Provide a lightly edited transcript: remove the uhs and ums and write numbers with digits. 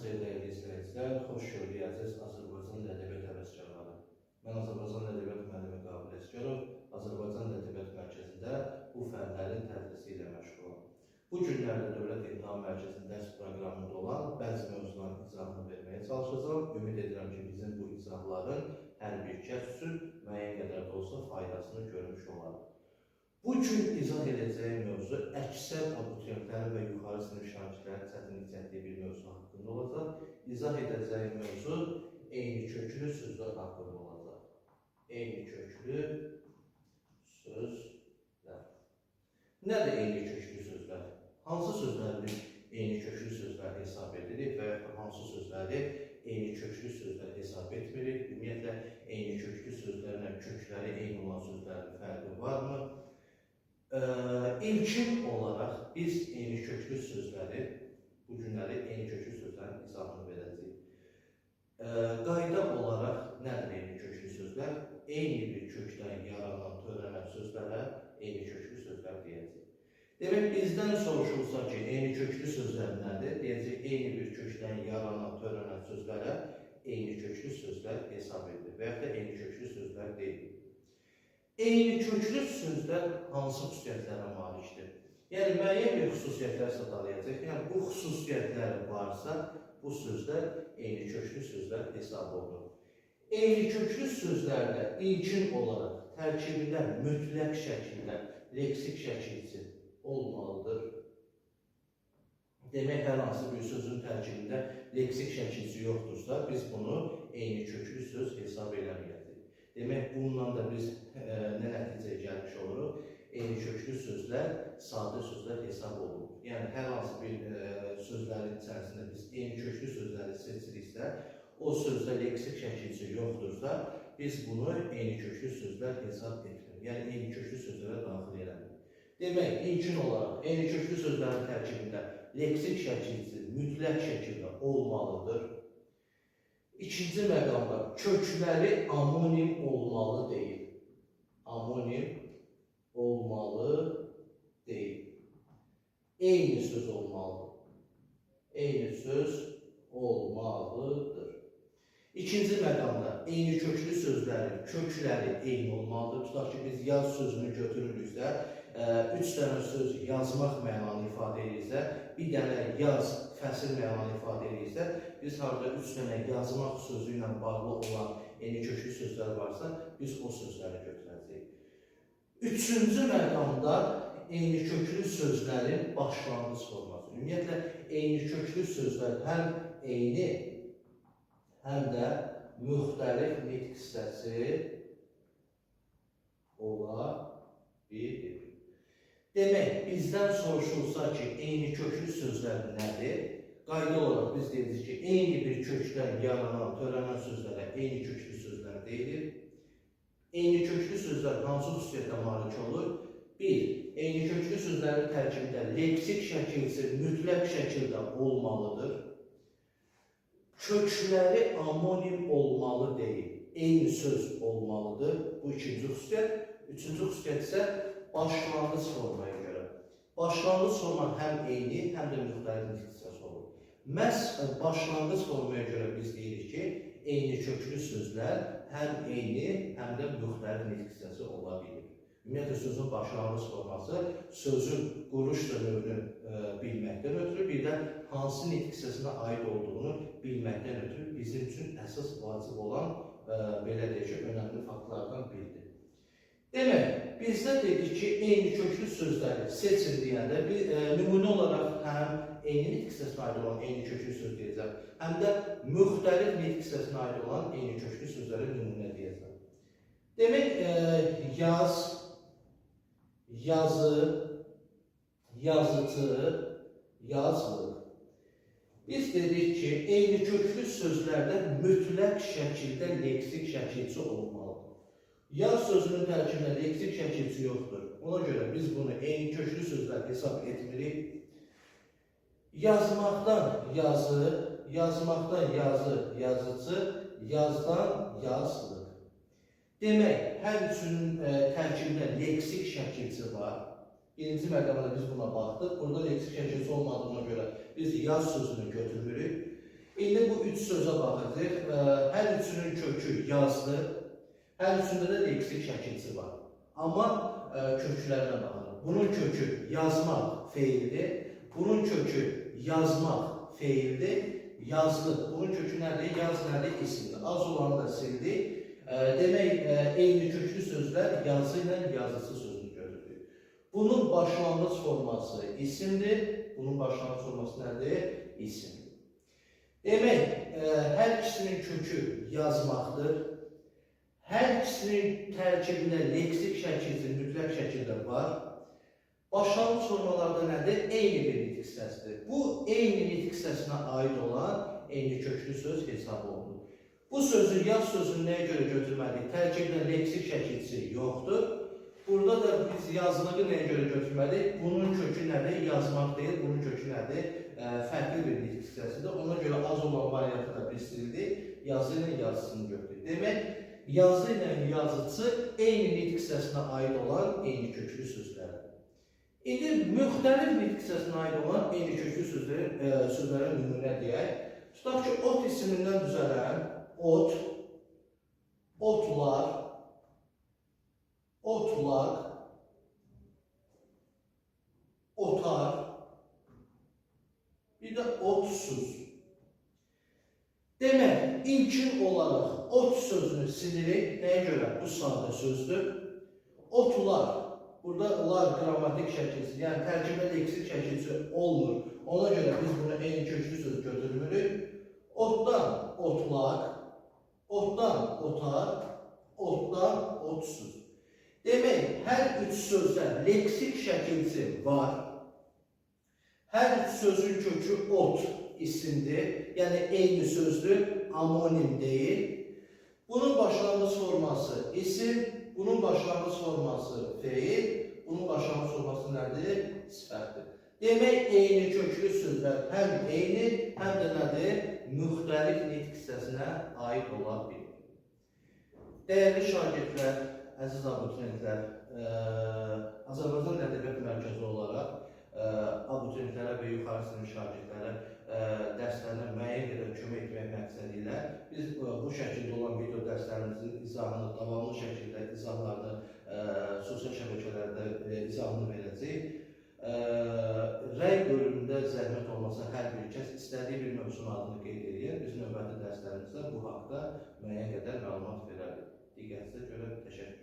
xeyir dəyərli izləyicilər, xoş gördük əziz Azərbaycan ədəbiyyat həvəskarları. Mən Azərbaycan ədəbiyyat müəllimi Qabil Əsgərov, Azərbaycan Ədəbiyyat Mərkəzində bu fənlərin tədrisi ilə məşğulam. Bu günlərdə Dövlət İmtahan Mərkəzinin dərs proqramında olan bəzi mövzuların izahını verməyə çalışacağım. Ümid edirəm ki, bizim bu izahların hər bir kəs üçün müəyyən qədər də olsa faydasını görmüş olar. Bu gün izah edəcəyim mövzu əksər abituriyentlərin və yuxarı sinif şagirdlərin çətinlik çəkdiyi bir mövzu haqqında olacaq. İzah edəcəyim mövzu eyni köklü sözlər haqqında olacaq. Eyni köklü sözlər. Nədir eyni köklü sözlər? Hansı sözləri eyni köklü sözlər hesab edilir və hansı sözləri eyni köklü sözlər hesab etmirik? Ümumiyyətlə, eyni köklü sözlərlə kökləri eyni olan sözlərin fərqi varmı? İlkin olaraq biz eyni köklü sözləri, bu günləri eyni köklü sözlərin izahını verəcəyik. Qayda olaraq nədir eyni köklü sözlər? Eyni bir kökdən yaranan, törənən sözlərə eyni köklü sözlər deyəcək. Demək, bizdən soruşulsa ki, eyni köklü sözlər nədir? Deyəcək, eyni bir kökdən yaranan, törənən sözlərə eyni köklü sözlər hesab edilir və yaxud da eyni köklü sözlər deyil. Eyni köklü sözlər hansı xüsusiyyətlərə malikdir? Yəni, müəyyən bir xüsusiyyətlər sadalayacaq. Yəni, bu xüsusiyyətlər varsa, bu sözlər eyni köklü sözlər hesab olunur. Eyni köklü sözlərdə ilkin olaraq tərkibində mütləq şəkildə leksik şəkilçi olmalıdır. Demək, hər hansı bir sözün tərkibində leksik şəkilçi yoxdursa, biz bunu eyni köklü söz hesab eləməyəcəyik. Demək, bununla da biz nə nəticəyə gəlmiş oluruq? Eyni köklü sözlər, sadə sözlər hesab olunur. Yəni, hər hansı bir sözlərin içərisində biz eyni köklü sözləri seçiriksə, o sözdə leksik şəkilçi yoxdursa, biz bunu eyni köklü sözlər hesab etmirik. Yəni, eyni köklü sözlərə daxil eləmirik. Demək, ilkin olaraq eyni köklü sözlərin tərkibində leksik şəkilçi mütləq şəkildə olmalıdır. İkinci məqamda kökləri amonim olmalı deyil. Amonim olmalı deyil. Eyni söz olmalıdır. Eyni söz olmalıdır. İkinci məqamda eyni köklü sözlərin kökləri eyni olmalıdır. Tutaq ki, biz yaz sözünü götürürüksə, 3 dənə söz yazmaq mənanı ifadə edirsə, bir dənə yaz fəsil mənanı ifadə edirsə, biz harada 3 dənə yazmaq sözü ilə bağlı olan eyni köklü sözlər varsa, biz o sözləri götürəcəyik. Üçüncü məqamda eyni köklü sözlərin başlanğıc forması. Ümumiyyətlə, eyni köklü sözlər həm eyni, həm də müxtəlif nitq hissəsi ola bilir. Demək, bizdən soruşulsa ki, eyni köklü sözlər nədir? Qayda olaraq biz deyirik ki, eyni bir kökdən yaranan, törənən sözlərə eyni köklü sözlər deyilir. Eyni köklü sözlər hansı xüsusiyyətə malik olur? 1. Eyni köklü sözlərin tərkibində leksik şəkilçi mütləq şəkildə olmalıdır. Kökləri amonim olmalı deyil, eyni söz olmalıdır. Bu ikinci xüsusiyyət. Üçüncü xüsusiyyət isə başlanğıc formaya görə. Başlanğıc forma həm eyni, həm də müxtəlif nitq hissəsi olur. Məhz başlanğıc formaya görə biz deyirik ki, eyni köklü sözlər həm eyni, həm də müxtəlif nitq hissəsi ola bilir. Ümumiyyətlə, sözün başlanğıc forması sözün quruş növünü bilməkdən ötürü, bir də hansı nitq hissəsinə aid olduğunu bilməkdən ötürü bizim üçün əsas vacib olan, belə deyək ki, önəmli faktlardan biridir. Demək, bizdə dedik ki, eyni köklü sözləri seçin deyəndə nümunə olaraq həm eyni nitq hissəsinə aid olan eyni köklü söz deyəcəm, həm də müxtəlif nitq hissəsinə aid olan eyni köklü sözləri nümunə deyəcəm. Demək, yaz, yazı, yazıcı, yazılıq. Biz dedik ki, eyni köklü sözlərdə mütləq şəkildə leksik şəkilçi olmalıdır. Yaz sözünün tərkibində leksik şəkilçi yoxdur. Ona görə biz bunu eyni köklü sözlər hesab etmirik. Yazmaqdan yazı, yazmaqdan yazı, yazıcı, yazdan yazılıq. Demək, hər üçünün tərkibində leksik şəkilçi var. Birinci məqamda biz buna baxdıq. Burada leksik şəkilçi olmadığına görə biz yaz sözünü götürürük. İndi bu üç sözə baxacaq. Hər üçünün kökü yazdı. Hər üçündə də leksik şəkilçisi var. Amma köklərinə baxırıq. Bunun kökü yazmaq feildir. Bunun kökü yazmaq feildir. Yazdı. Bunun kökü nədir? Yaz nədir? İsimdir. Az olanı da sildik. Demək, eyni köklü sözlər yazı ilə yazısı sözünü götürür. Bunun başlanğıc forması isimdir. Bunun başlanğıc forması nədir? İsimdir. Demək, hər ikisinin kökü yazmaqdır. Hər ikisinin tərkibində leksik şəkildə, mütləq şəkildə var. Başlanğıc formalarda nədir? Eyni bir nitq hissəsidir. Bu, eyni nitq hissəsinə aid olan eyni köklü söz hesab olunur. Bu sözü yaz sözünü nəyə görə götürməliyik? Tərkibdə leksik şəkilçisi yoxdur. Burada da biz yazılığı nəyə görə götürməliyik? Bunun kökü nədir? Yazmaq deyil. Bunun kökü nədir? Fərqli bir nitq hissəsidir. Ona görə az olan variantı da biz sildik. Yazı ilə yazısını götürdük. Demək, yazı ilə yazıcı eyni nitq hissəsinə aid olan eyni köklü sözlərdir. İndi müxtəlif nitq hisəsinə aid olan eyni köklü sözlərin nümunə deyək. Tutaq ki, ot ismindən düzələn ot, otlar, otlaq, otar, bir də otsuz. Demək, ilkin olaraq ot sözünü silirik. Nəyə görə? Bu sadə sözdür. Otlar, burada lar qrammatik şəkilsi, yəni tərkibə leksik şəkilsi olmur. Ona görə biz bunu eyni köklü söz götürmürük. Otdan otlaq, otdan otar, otdan otsuz. Demək, hər üç sözdə leksik şəkilsi var. Hər üç sözün kökü ot isimdir, yəni eyni sözdür, amonim deyil. Bunun başlanğıc forması isim, bunun başlanğıc forması feil, bunun başlanğıc forması nədir? Sifətdir. Demək, eyni köklü sözlər həm eyni, həm də nədir? Müxtəlif nitq hissəsinə aid ola bilir. Dəyərli şagirdlər, əziz abituriyentlər, Azərbaycan Ədəbiyyat Mərkəzi olaraq abituriyentlərə və yuxarı sinif şagirdlərə dərslərinə müəyyən qədər kömək etmək məqsədi ilə biz bu şəkildə olan video dərslərimizin izahını, davamlı şəkildə izahlarını sosial şəbəkələrdə izahını verəcəyik. Rəy bölümündə zəhmət olmasa hər bir kəs istədiyi bir mövzunun adını qeyd edir. Biz növbəti dərslərimizdə bu haqda müəyyən qədər məlumat verərik. Diqqətinizə görə təşəkkür.